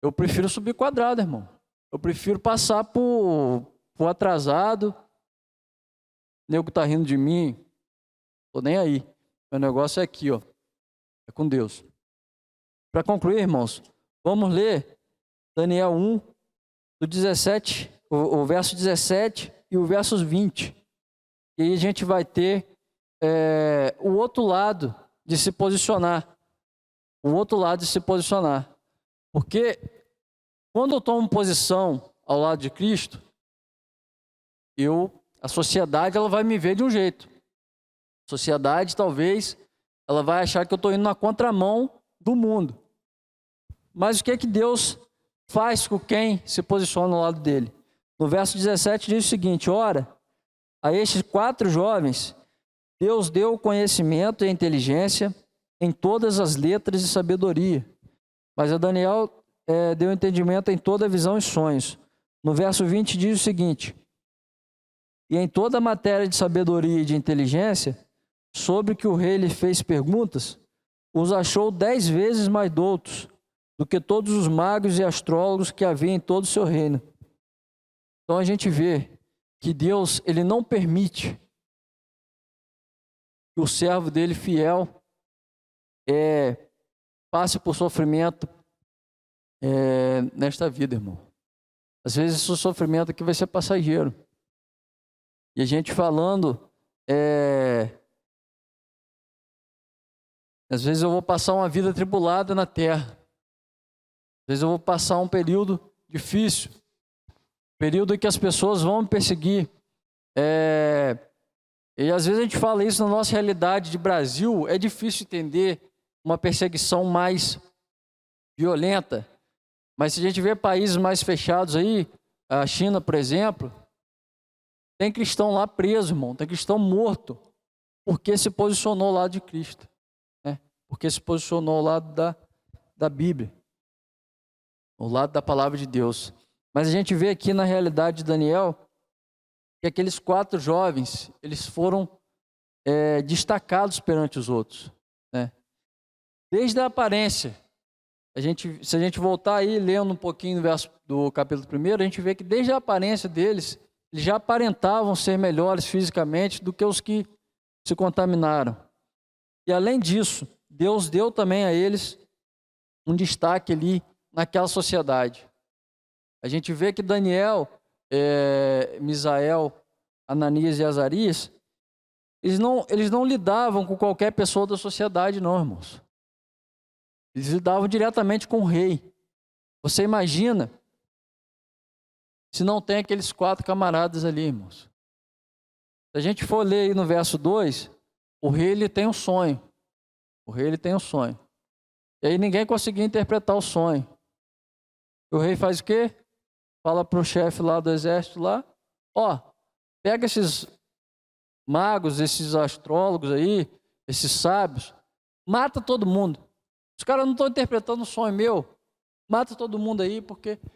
Eu prefiro subir quadrado, irmão. Eu prefiro passar por atrasado. O nego tá rindo de mim. Tô nem aí. Meu negócio é aqui, ó. É com Deus. Para concluir, irmãos, vamos ler Daniel 1, do 17, o verso 17 e o verso 20. E aí a gente vai ter o outro lado de se posicionar. O outro lado de se posicionar. Porque quando eu tomo posição ao lado de Cristo, a sociedade ela vai me ver de um jeito. A sociedade talvez ela vai achar que eu estou indo na contramão do mundo. Mas o que é que Deus faz com quem se posiciona ao lado dele? No verso 17 diz o seguinte: ora, a estes 4 jovens Deus deu o conhecimento e a inteligência em todas as letras e sabedoria. Mas a Daniel deu entendimento em toda visão e sonhos. No verso 20 diz o seguinte: e em toda a matéria de sabedoria e de inteligência, sobre que o rei lhe fez perguntas, os achou 10 vezes mais doutos do que todos os magos e astrólogos que havia em todo o seu reino. Então a gente vê que Deus, ele não permite que o servo dele fiel passe por sofrimento nesta vida, irmão. Às vezes esse sofrimento aqui vai ser passageiro. E a gente falando, às vezes eu vou passar uma vida tribulada na terra. Às vezes eu vou passar um período difícil, período em que as pessoas vão me perseguir. E às vezes a gente fala isso na nossa realidade de Brasil, é difícil entender uma perseguição mais violenta. Mas se a gente vê países mais fechados aí, a China, por exemplo, tem cristão lá preso, irmão, tem cristão morto, porque se posicionou ao lado de Cristo, né? Porque se posicionou ao lado da Bíblia, ao lado da palavra de Deus. Mas a gente vê aqui na realidade de Daniel, que aqueles 4 jovens, eles foram destacados perante os outros, né? Desde a aparência. Se a gente voltar aí, lendo um pouquinho do capítulo 1, a gente vê que desde a aparência deles, eles já aparentavam ser melhores fisicamente do que os que se contaminaram. E além disso, Deus deu também a eles um destaque ali naquela sociedade. A gente vê que Daniel, Misael, Ananias e Azarias, eles não lidavam com qualquer pessoa da sociedade, não, irmãos. Eles lidavam diretamente com o rei. Você imagina se não tem aqueles 4 camaradas ali, irmãos. Se a gente for ler aí no verso 2, o rei ele tem um sonho. O rei ele tem um sonho. E aí ninguém conseguia interpretar o sonho. O rei faz o quê? Fala para o chefe lá do exército lá, pega esses magos, esses astrólogos aí, esses sábios, mata todo mundo. Os caras não estão interpretando o sonho meu. Mata todo mundo aí, porque não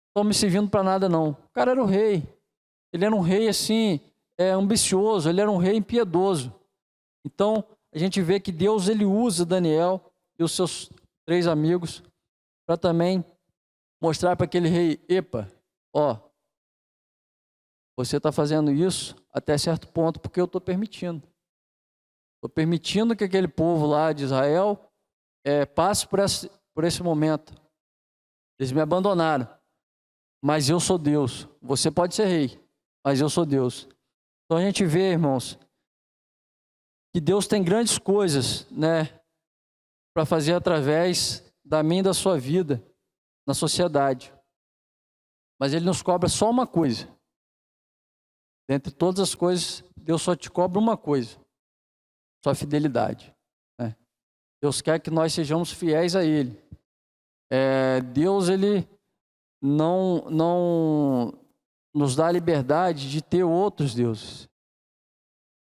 estão me servindo para nada, não. O cara era o rei. Ele era um rei, assim, ambicioso. Ele era um rei impiedoso. Então, a gente vê que Deus, ele usa Daniel e os seus 3 amigos para também mostrar para aquele rei, você está fazendo isso até certo ponto, porque eu estou permitindo. Estou permitindo que aquele povo lá de Israel passe por esse momento. Eles me abandonaram, mas eu sou Deus. Você pode ser rei, mas eu sou Deus. Então a gente vê, irmãos, que Deus tem grandes coisas, né, para fazer através da minha e da sua vida na sociedade. Mas Ele nos cobra só uma coisa. Dentre todas as coisas, Deus só te cobra uma coisa: sua fidelidade. Deus quer que nós sejamos fiéis a Ele. Deus, Ele não nos dá a liberdade de ter outros deuses.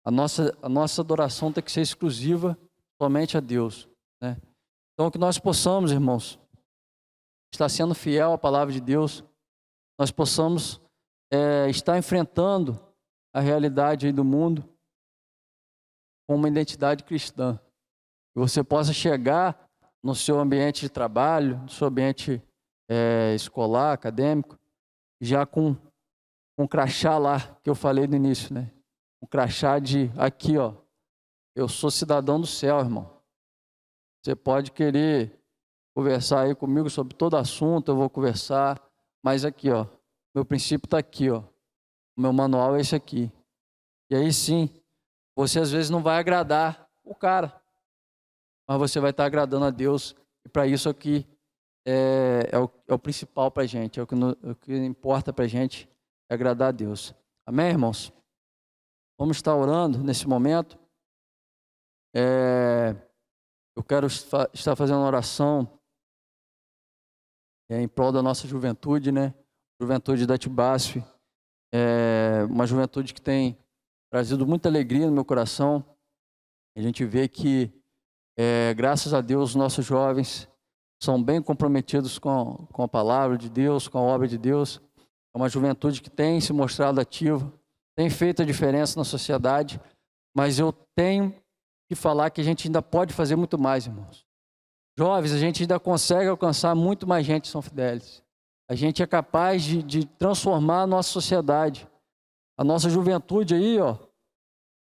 A nossa adoração tem que ser exclusiva somente a Deus, né? Então, que nós possamos, irmãos, estar sendo fiel à palavra de Deus, nós possamos estar enfrentando a realidade aí do mundo com uma identidade cristã. Que você possa chegar no seu ambiente de trabalho, no seu ambiente escolar, acadêmico, já com um crachá lá, que eu falei no início, né? Um crachá de, aqui, eu sou cidadão do céu, irmão. Você pode querer conversar aí comigo sobre todo assunto, eu vou conversar, mas aqui, meu princípio está aqui, o meu manual é esse aqui. E aí sim, você às vezes não vai agradar o cara, mas você vai estar agradando a Deus, e para isso aqui é o principal para a gente, o que importa para a gente é agradar a Deus. Amém, irmãos? Vamos estar orando nesse momento. Eu quero estar fazendo uma oração em prol da nossa juventude, né? Juventude da Tibasf, uma juventude que tem trazido muita alegria no meu coração. A gente vê que, graças a Deus, os nossos jovens são bem comprometidos com a palavra de Deus, com a obra de Deus. É uma juventude que tem se mostrado ativa, tem feito a diferença na sociedade, mas eu tenho que falar que a gente ainda pode fazer muito mais, irmãos. Jovens, a gente ainda consegue alcançar muito mais gente em São Fidélis. A gente é capaz de transformar a nossa sociedade. A nossa juventude aí, ó,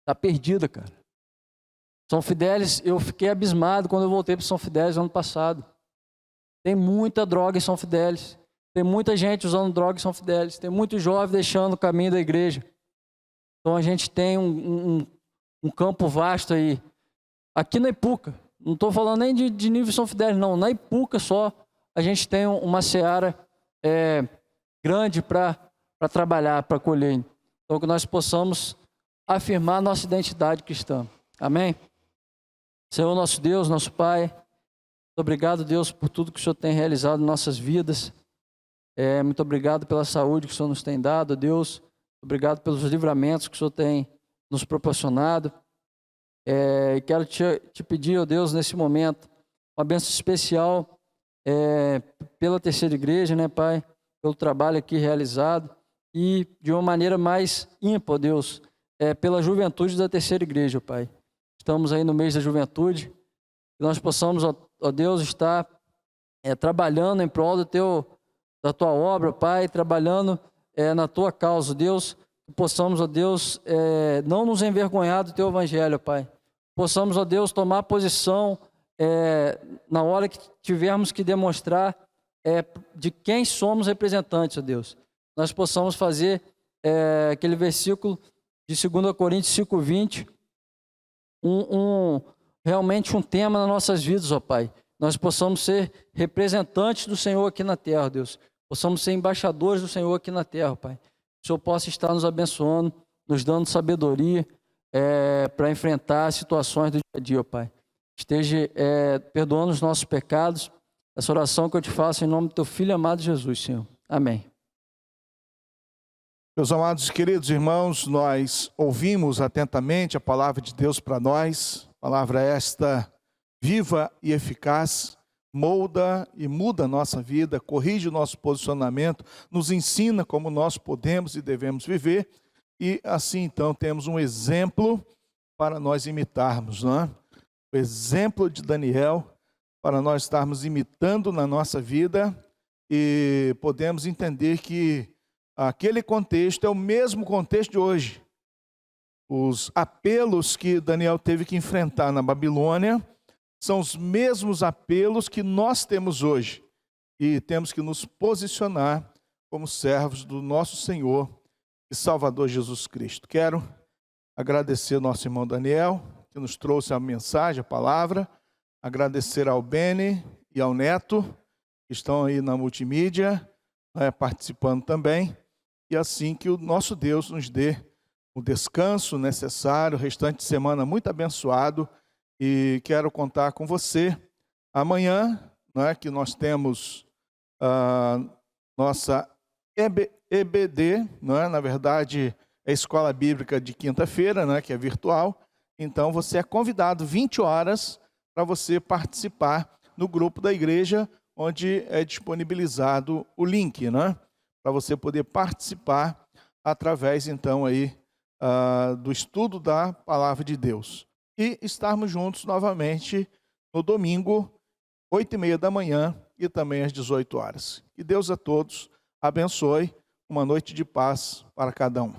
tá perdida, cara. São Fidélis, eu fiquei abismado quando eu voltei para São Fidélis ano passado. Tem muita droga em São Fidélis. Tem muita gente usando droga em São Fidélis. Tem muito jovem deixando o caminho da igreja. Então a gente tem um campo vasto aí. Aqui na Ipuca, não estou falando nem de nível São Fidélis, não. Na Ipuca só, a gente tem uma seara grande para trabalhar, para colher. Então que nós possamos afirmar nossa identidade cristã. Amém? Senhor nosso Deus, nosso Pai, muito obrigado, Deus, por tudo que o Senhor tem realizado em nossas vidas. Muito obrigado pela saúde que o Senhor nos tem dado, Deus. Obrigado pelos livramentos que o Senhor tem nos proporcionado. E quero te pedir, ó Deus, nesse momento, uma bênção especial pela Terceira Igreja, né, Pai? Pelo trabalho aqui realizado e de uma maneira mais ímpar, ó Deus, pela juventude da Terceira Igreja, Pai. Estamos aí no mês da juventude, que nós possamos, ó Deus, estar trabalhando em prol da Tua obra, Pai, trabalhando na Tua causa, Deus, que possamos, ó Deus, não nos envergonhar do Teu Evangelho, Pai. Possamos, ó Deus, tomar posição na hora que tivermos que demonstrar de quem somos representantes, ó Deus. Nós possamos fazer aquele versículo de 2 Coríntios 5:20, realmente um tema nas nossas vidas, ó Pai. Nós possamos ser representantes do Senhor aqui na terra, Deus. Possamos ser embaixadores do Senhor aqui na terra, Pai. Que o Senhor possa estar nos abençoando, nos dando sabedoria para enfrentar situações do dia a dia, ó Pai. Esteja perdoando os nossos pecados. Essa oração que eu te faço em nome do Teu Filho amado Jesus, Senhor. Amém. Meus amados e queridos irmãos, nós ouvimos atentamente a palavra de Deus para nós, palavra esta viva e eficaz, molda e muda a nossa vida, corrige o nosso posicionamento, nos ensina como nós podemos e devemos viver, e assim então temos um exemplo para nós imitarmos, não é? O exemplo de Daniel, para nós estarmos imitando na nossa vida, e podemos entender que aquele contexto é o mesmo contexto de hoje. Os apelos que Daniel teve que enfrentar na Babilônia são os mesmos apelos que nós temos hoje. E temos que nos posicionar como servos do nosso Senhor e Salvador Jesus Cristo. Quero agradecer ao nosso irmão Daniel, que nos trouxe a mensagem, a palavra. Agradecer ao Beni e ao Neto, que estão aí na multimídia, participando também. E assim que o nosso Deus nos dê o descanso necessário, o restante de semana muito abençoado. E quero contar com você amanhã, que nós temos a nossa EBD, na verdade é a Escola Bíblica de quinta-feira, que é virtual. Então você é convidado 20 horas para você participar no grupo da igreja, onde é disponibilizado o link, para você poder participar através, então, aí, do estudo da Palavra de Deus. E estarmos juntos novamente no domingo, 8h30 da manhã e também às 18 horas. Que Deus a todos abençoe, uma noite de paz para cada um.